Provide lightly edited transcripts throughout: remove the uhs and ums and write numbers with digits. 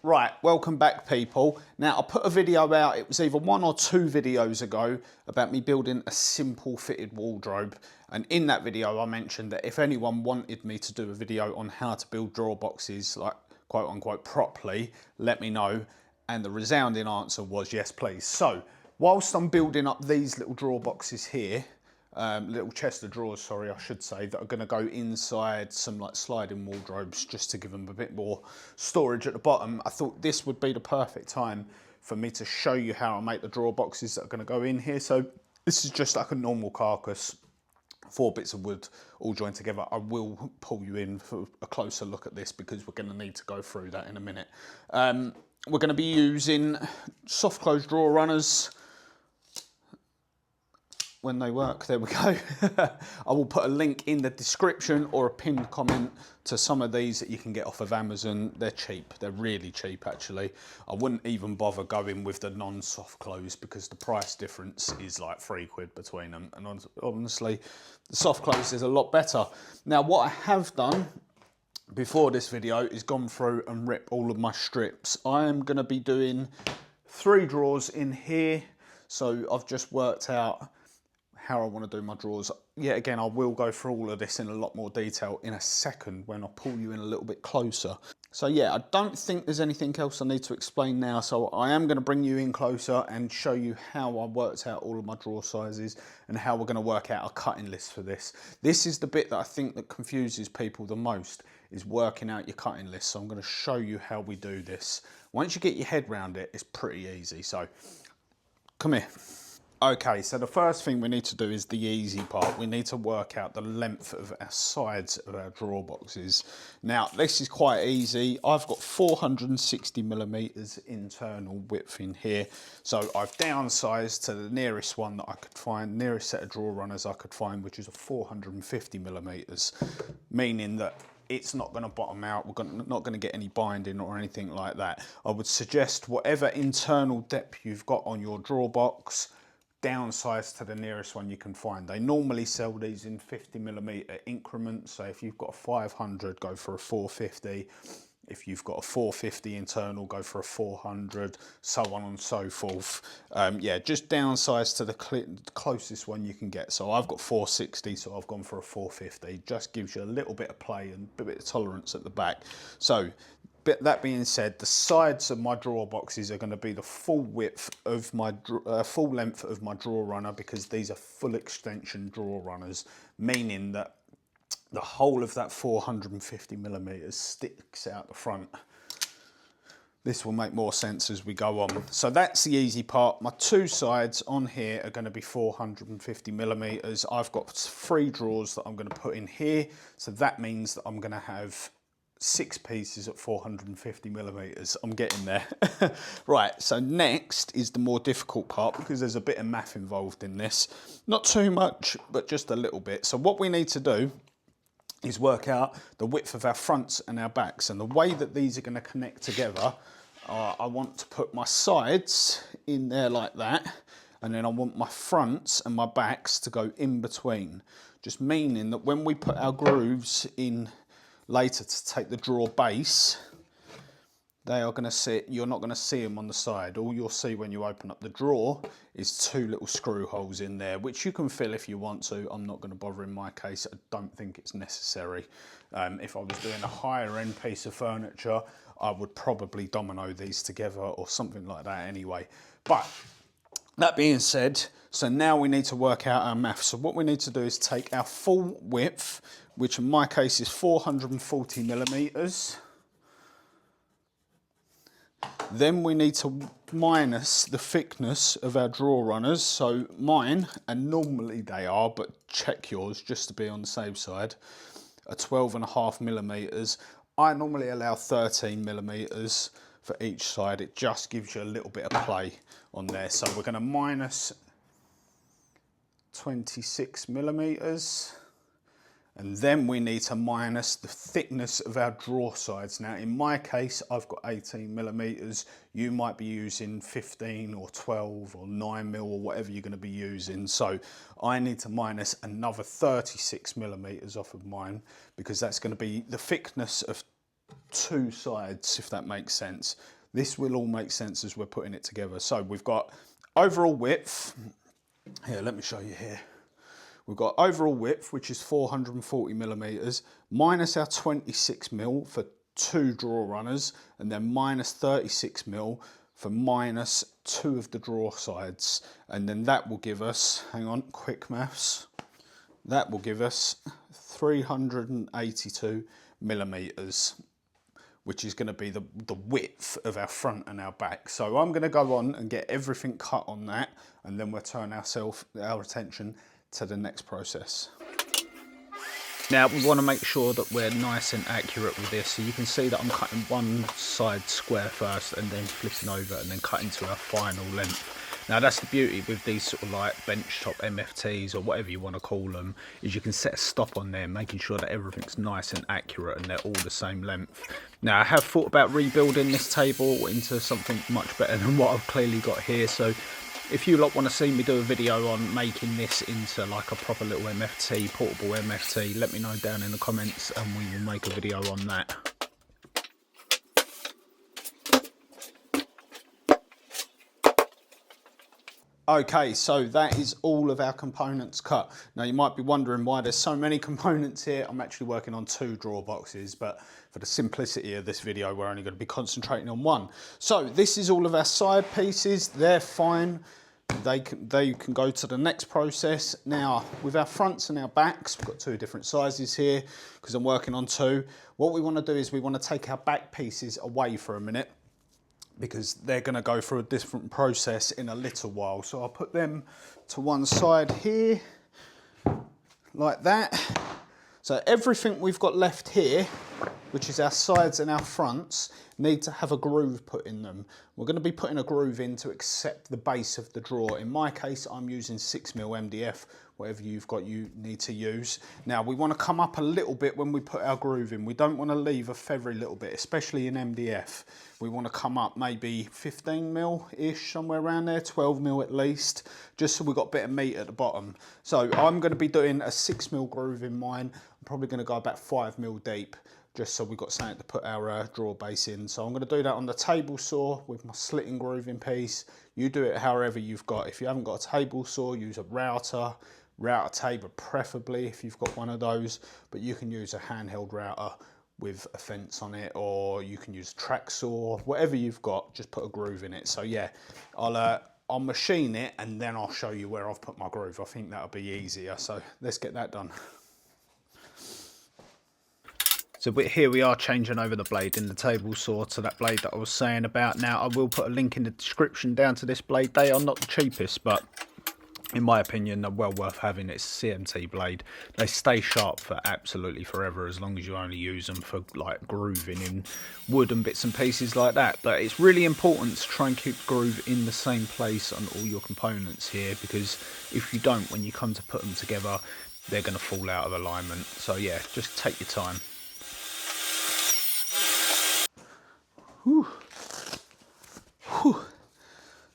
Right, welcome back people. Now I put a video out, it was either 1 or 2 videos ago, about me building a simple fitted wardrobe. And in that video I mentioned that if anyone wanted me to do a video on how to build drawer boxes, like quote unquote properly, let me know. And the resounding answer was yes please. So whilst I'm building up these little drawer boxes here, little chest of drawers, sorry, I should say, that are going to go inside some like sliding wardrobes just to give them a bit more storage at the bottom. I thought this would be the perfect time for me to show you how I make the drawer boxes that are going to go in here. So this is just like a normal carcass, 4 bits of wood all joined together. I will pull you in for a closer look at this because we're going to need to go through that in a minute. We're going to be using soft close drawer runners. When they work, there we go. I will put a link in the description or a pinned comment to some of these that you can get off of Amazon. They're cheap, they're really cheap actually. I wouldn't even bother going with the non-soft close because the price difference is like £3 between them. And honestly, the soft close is a lot better. Now what I have done before this video is gone through and ripped all of my strips. I am gonna be doing 3 drawers in here. So I've just worked out how I want to do my drawers. Yet again, I will go through all of this in a lot more detail in a second when I pull you in a little bit closer. So yeah, I don't think there's anything else I need to explain now. So I am going to bring you in closer and show you how I worked out all of my drawer sizes and how we're going to work out a cutting list for this. This is the bit that I think that confuses people the most, is working out your cutting list. So I'm going to show you how we do this. Once you get your head around it, it's pretty easy. So come here. Okay, so the first thing we need to do is the easy part. We need to work out the length of our sides of our drawer boxes. Now, this is quite easy. I've got 460mm internal width in here. So I've downsized to the nearest one that I could find, nearest set of drawer runners I could find, which is a 450mm, meaning that it's not going to bottom out. We're not going to get any binding or anything like that. I would suggest whatever internal depth you've got on your drawer box, downsize to the nearest one you can find. They normally sell these in 50mm increments. So if you've got a 500, go for a 450. If you've got a 450 internal, go for a 400, so on and so forth. Yeah, just downsize to the closest one you can get. So I've got 460, so I've gone for a 450. Just gives you a little bit of play and a bit of tolerance at the back. So that being said, the sides of my drawer boxes are going to be the full width of my full length of my drawer runner, because these are full extension drawer runners, meaning that the whole of that 450mm sticks out the front. This will make more sense as we go on. So that's the easy part. My 2 sides on here are going to be 450mm. I've got 3 drawers that I'm going to put in here. So that means that I'm going to have 6 pieces at 450mm. I'm getting there. Right, so next is the more difficult part, because there's a bit of math involved in this. Not too much, but just a little bit. So what we need to do is work out the width of our fronts and our backs. And the way that these are going to connect together, I want to put my sides in there like that. And then I want my fronts and my backs to go in between. Just meaning that when we put our grooves in later to take the drawer base, they are going to sit, you're not going to see them on the side. All you'll see when you open up the drawer is 2 little screw holes in there, which you can fill if you want to. I'm not going to bother in my case. I don't think it's necessary. If I was doing a higher end piece of furniture, I would probably domino these together or something like that anyway. But that being said, so now we need to work out our math. So what we need to do is take our full width, which in my case is 440mm. Then we need to minus the thickness of our drawer runners. So mine, and normally they are, but check yours just to be on the safe side, are 12.5mm. I normally allow 13mm for each side. It just gives you a little bit of play on there. So we're going to minus 26mm. And then we need to minus the thickness of our drawer sides. Now in my case, I've got 18mm. You might be using 15 or 12 or 9mm or whatever you're going to be using. So I need to minus another 36mm off of mine, because that's going to be the thickness of two sides, if that makes sense. This will all make sense as we're putting it together. So we've got overall width. Here, let me show you here. We've got overall width, which is 440 millimeters, minus our 26 mil for two drawer runners, and then minus 36 mil for minus two of the drawer sides. And then that will give us, hang on, quick maths, that will give us 382 millimeters, which is going to be the width of our front and our back. So I'm going to go on and get everything cut on that, and then we'll turn our attention to the next process. Now we want to make sure that we're nice and accurate with this. So you can see that I'm cutting one side square first and then flipping over and then cutting to our final length. Now that's the beauty with these sort of like benchtop MFTs or whatever you want to call them, is you can set a stop on there, making sure that everything's nice and accurate and they're all the same length. Now I have thought about rebuilding this table into something much better than what I've clearly got here. So if you lot want to see me do a video on making this into like a proper little MFT, portable MFT, let me know down in the comments and we will make a video on that. Okay, so that is all of our components cut. Now you might be wondering why there's so many components here. I'm actually working on two drawer boxes, but for the simplicity of this video, we're only going to be concentrating on one. So this is all of our side pieces. They're fine. They can go to the next process. Now with our fronts and our backs, we've got two different sizes here because I'm working on two. What we want to do is we want to take our back pieces away for a minute, because they're going to go through a different process in a little while. So I'll put them to one side here, like that. So everything we've got left here, which is our sides and our fronts, need to have a groove put in them. We're going to be putting a groove in to accept the base of the drawer. In my case, I'm using 6mm MDF, whatever you've got you need to use. Now we want to come up a little bit when we put our groove in. We don't want to leave a feathery little bit, especially in MDF. We want to come up maybe 15mm-ish, somewhere around there, 12mm at least, just so we've got a bit of meat at the bottom. So I'm going to be doing a 6mm groove in mine. I'm probably going to go about 5mm deep, just so we've got something to put our drawer base in. So I'm going to do that on the table saw with my slitting grooving piece. You do it however you've got. If you haven't got a table saw, use a router taper preferably if you've got one of those, but you can use a handheld router with a fence on it, or you can use a track saw, whatever you've got, just put a groove in it. So yeah, I'll machine it and then I'll show you where I've put my groove. I think that'll be easier, so let's get that done. So here we are changing over the blade in the table saw to that blade that I was saying about. Now I will put a link in the description down to this blade. They are not the cheapest, but in my opinion they're well worth having. It's a CMT blade. They stay sharp for absolutely forever, as long as you only use them for like grooving in wood and bits and pieces like that. But it's really important to try and keep the groove in the same place on all your components here, because if you don't, when you come to put them together, they're going to fall out of alignment. So yeah, just take your time. Whew. Whew.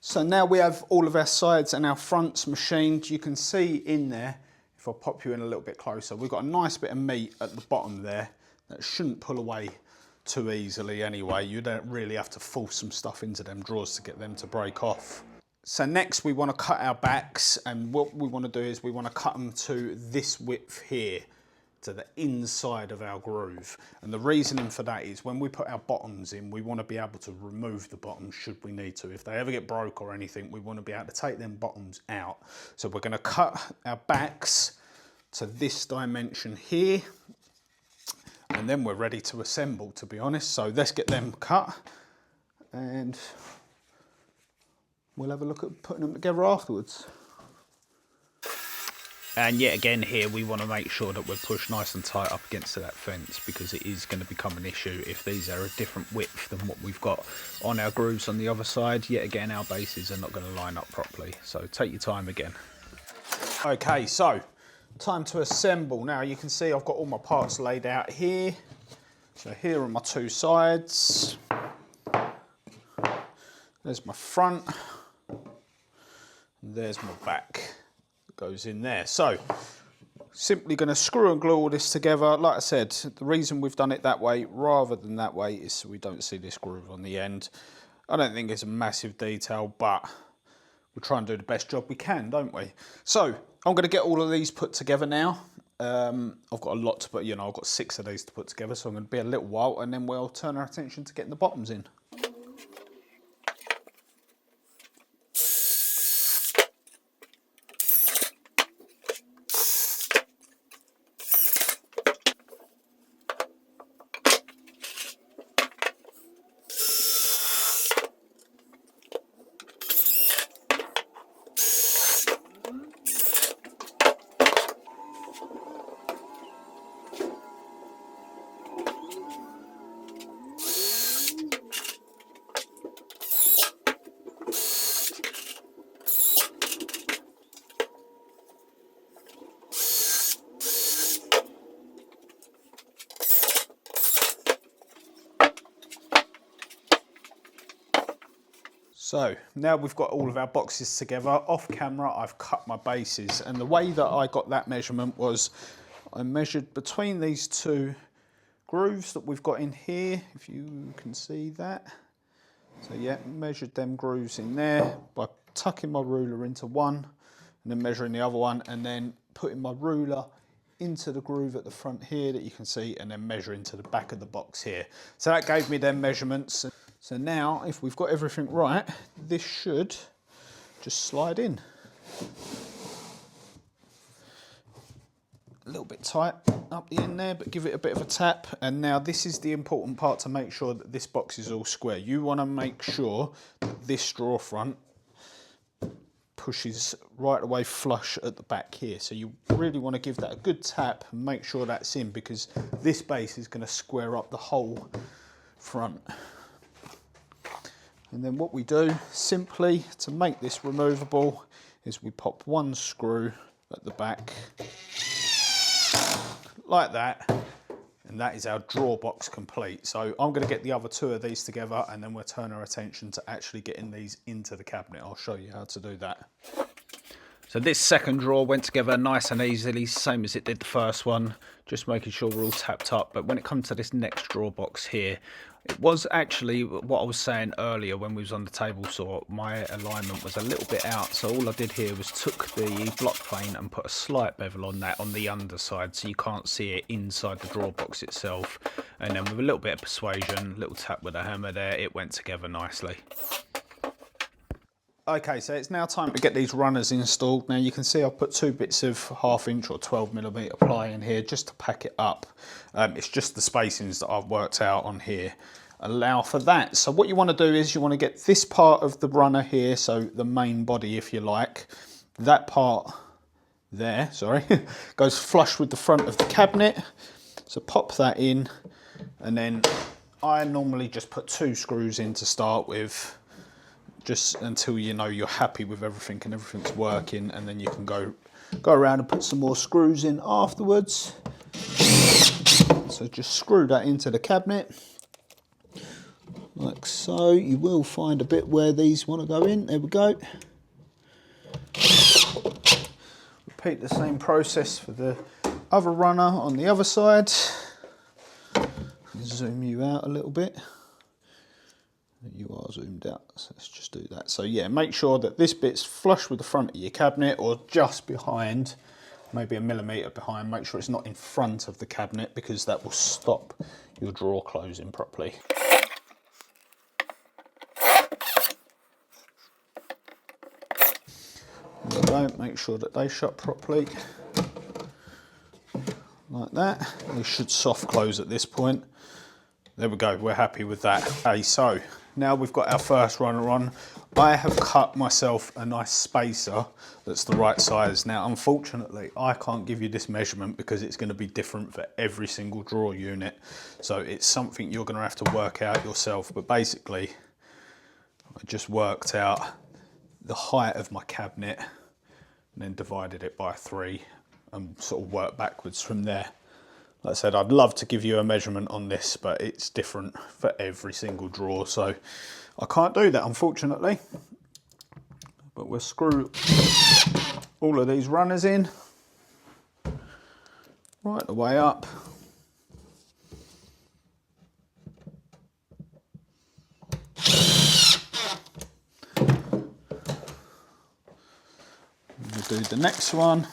So now we have all of our sides and our fronts machined. You can see in there, if I pop you in a little bit closer, we've got a nice bit of meat at the bottom there that shouldn't pull away too easily anyway. You don't really have to force some stuff into them drawers to get them to break off. So next we want to cut our backs, and what we want to do is we want to cut them to this width here, to the inside of our groove. And the reasoning for that is when we put our bottoms in, we want to be able to remove the bottoms should we need to. If they ever get broke or anything, we want to be able to take them bottoms out. So we're going to cut our backs to this dimension here, and then we're ready to assemble, to be honest. So let's get them cut and we'll have a look at putting them together afterwards. And yet again here, we want to make sure that we're pushed nice and tight up against that fence, because it is going to become an issue if these are a different width than what we've got on our grooves on the other side. Yet again, our bases are not going to line up properly. So take your time again. Okay, so time to assemble. Now you can see I've got all my parts laid out here. So here are my two sides. There's my front. And there's my back. Goes in there. So Simply going to screw and glue all this together. Like I said, the reason we've done it that way rather than that way is so we don't see this groove on the end. I don't think it's a massive detail, but we'll try and do the best job we can, don't we? So I'm going to get all of these put together now. I've got a lot to put, you know, I've got 6 of these to put together, so I'm going to be a little while and then we'll turn our attention to getting the bottoms in. So now we've got all of our boxes together. Off camera, I've cut my bases, and the way that I got that measurement was I measured between these 2 grooves that we've got in here, if you can see that. So yeah, measured them grooves in there by tucking my ruler into one and then measuring the other one, and then putting my ruler into the groove at the front here that you can see, and then measuring to the back of the box here. So that gave me them measurements. So now, if we've got everything right, this should just slide in. A little bit tight up the end there, but give it a bit of a tap. And now this is the important part to make sure that this box is all square. You want to make sure that this drawer front pushes right away flush at the back here. So you really want to give that a good tap and make sure that's in, because this base is going to square up the whole front. And then what we do simply to make this removable is we pop 1 screw at the back like that, and that is our drawer box complete. So I'm going to get the other 2 of these together and then we'll turn our attention to actually getting these into the cabinet. I'll show you how to do that. So this second drawer went together nice and easily, same as it did the first one, just making sure we're all tapped up. But when it comes to this next drawer box here, it was actually what I was saying earlier when we was on the table saw, my alignment was a little bit out. So all I did here was took the block plane and put a slight bevel on that on the underside, so you can't see it inside the drawer box itself. And then with a little bit of persuasion, a little tap with a hammer there, it went together nicely. Okay, so it's now time to get these runners installed. Now you can see I've put 2 bits of 1/2 inch or 12mm ply in here just to pack it up. It's just the spacings that I've worked out on here allow for that. So what you want to do is you want to get this part of the runner here, so the main body if you like, that part there, sorry, goes flush with the front of the cabinet. So pop that in, and then I normally just put 2 screws in to start with, just until you know you're happy with everything and everything's working, and then you can go around and put some more screws in afterwards. So just screw that into the cabinet like so. You will find a bit where these want to go in. There we go. Repeat the same process for the other runner on the other side. Zoom you out a little bit. You are zoomed out, so let's just do that. So yeah, make sure that this bit's flush with the front of your cabinet, or just behind, maybe a millimetre behind. Make sure it's not in front of the cabinet, because that will stop your drawer closing properly. There we go. Make sure that they shut properly, like that. They should soft close at this point. There we go, we're happy with that. Okay, so now we've got our first runner on. I have cut myself a nice spacer that's the right size. Now, unfortunately, I can't give you this measurement because it's going to be different for every single drawer unit. So it's something you're going to have to work out yourself. But basically, I just worked out the height of my cabinet and then divided it by 3 and sort of worked backwards from there. Like I said, I'd love to give you a measurement on this, but it's different for every single drawer, so I can't do that, unfortunately. But we'll screw all of these runners in right the way up. We'll do the next one.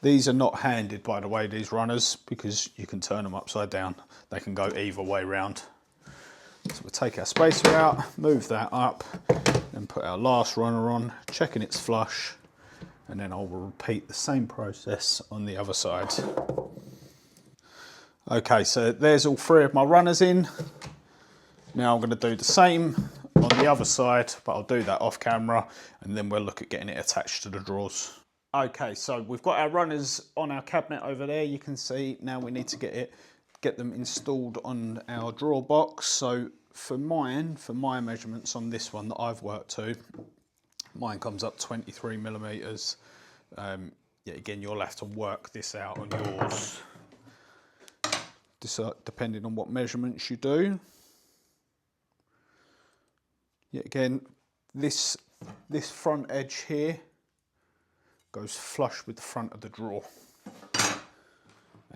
These are not handed, by the way, these runners, because you can turn them upside down. They can go either way round. So we'll take our spacer out, move that up, then put our last runner on, checking it's flush, and then I will repeat the same process on the other side. Okay, so there's all three of my runners in. Now I'm going to do the same on the other side, but I'll do that off camera, and then we'll look at getting it attached to the drawers. Okay, so we've got our runners on our cabinet over there. You can see now we need to get them installed on our drawer box. So for my measurements on this one that I've worked to, mine comes up 23 millimeters. Yeah, again, you'll have to work this out on yours, depending on what measurements you do. Yeah, again, this front edge here goes flush with the front of the drawer.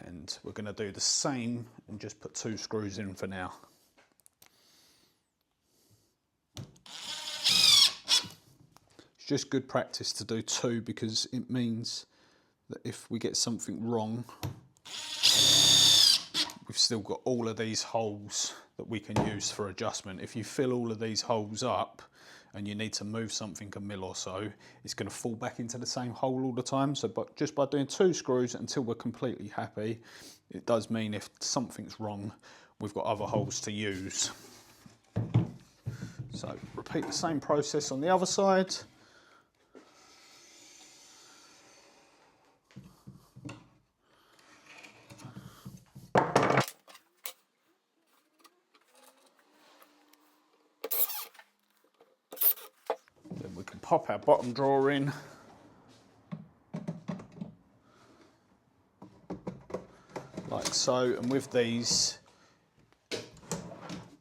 And we're going to do the same and just put 2 screws in for now. It's just good practice to do 2 because it means that if we get something wrong, we've still got all of these holes that we can use for adjustment. If you fill all of these holes up and you need to move something a mil or so, it's going to fall back into the same hole all the time. So just by doing 2 screws until we're completely happy, it does mean if something's wrong, we've got other holes to use. So repeat the same process on the other side. Then we can pop our bottom drawer in. Like so, and with these,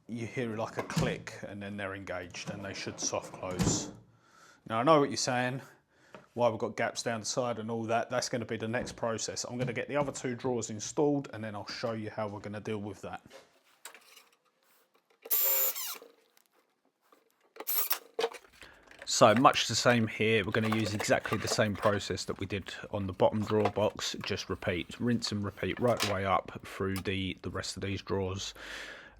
you hear like a click and then they're engaged and they should soft close. Now I know what you're saying, why we've got gaps down the side and all that. That's going to be the next process. I'm going to get the other 2 drawers installed and then I'll show you how we're going to deal with that. So much the same here, we're going to use exactly the same process that we did on the bottom drawer box, just repeat, rinse and repeat right the way up through the rest of these drawers.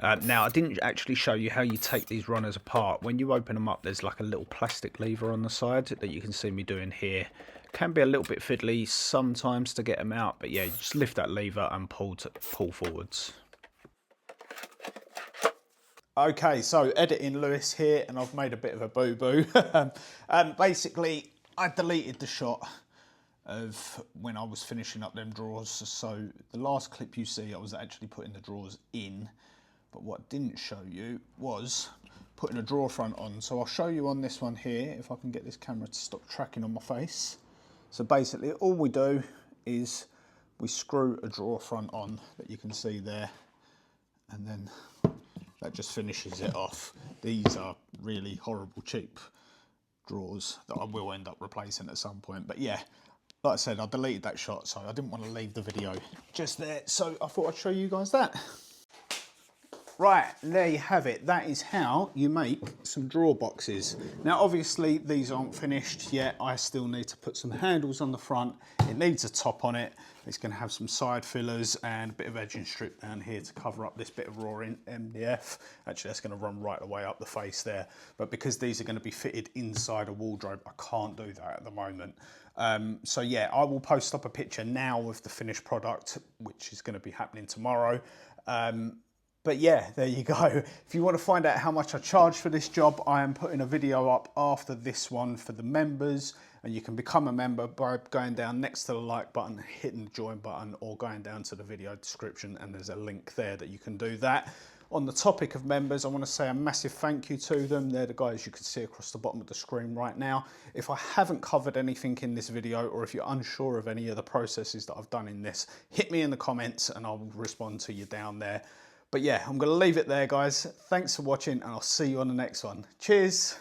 Now I didn't actually show you how you take these runners apart. When you open them up, there's like a little plastic lever on the side that you can see me doing here. Can be a little bit fiddly sometimes to get them out, but yeah, you just lift that lever and pull forwards. Okay, so editing Lewis here, and I've made a bit of a boo-boo. Basically, I deleted the shot of when I was finishing up them drawers. So the last clip you see, I was actually putting the drawers in, but what I didn't show you was putting a drawer front on. So I'll show you on this one here, if I can get this camera to stop tracking on my face. So basically, all we do is we screw a drawer front on that you can see there, and then that just finishes it off. These are really horrible cheap drawers that I will end up replacing at some point. But yeah, like I said, I deleted that shot, so I didn't want to leave the video just there. So I thought I'd show you guys that. Right, there you have it. That is how you make some drawer boxes. Now, obviously, these aren't finished yet. I still need to put some handles on the front. It needs a top on it. It's going to have some side fillers and a bit of edging strip down here to cover up this bit of raw MDF. Actually, that's going to run right the way up the face there. But because these are going to be fitted inside a wardrobe, I can't do that at the moment. So yeah, I will post up a picture now of the finished product, which is going to be happening tomorrow. But yeah, there you go. If you want to find out how much I charge for this job, I am putting a video up after this one for the members, and you can become a member by going down next to the like button, hitting the join button, or going down to the video description, and there's a link there that you can do that. On the topic of members, I want to say a massive thank you to them. They're the guys you can see across the bottom of the screen right now. If I haven't covered anything in this video, or if you're unsure of any of the processes that I've done in this, hit me in the comments and I'll respond to you down there. But yeah, I'm going to leave it there, guys. Thanks for watching, and I'll see you on the next one. Cheers.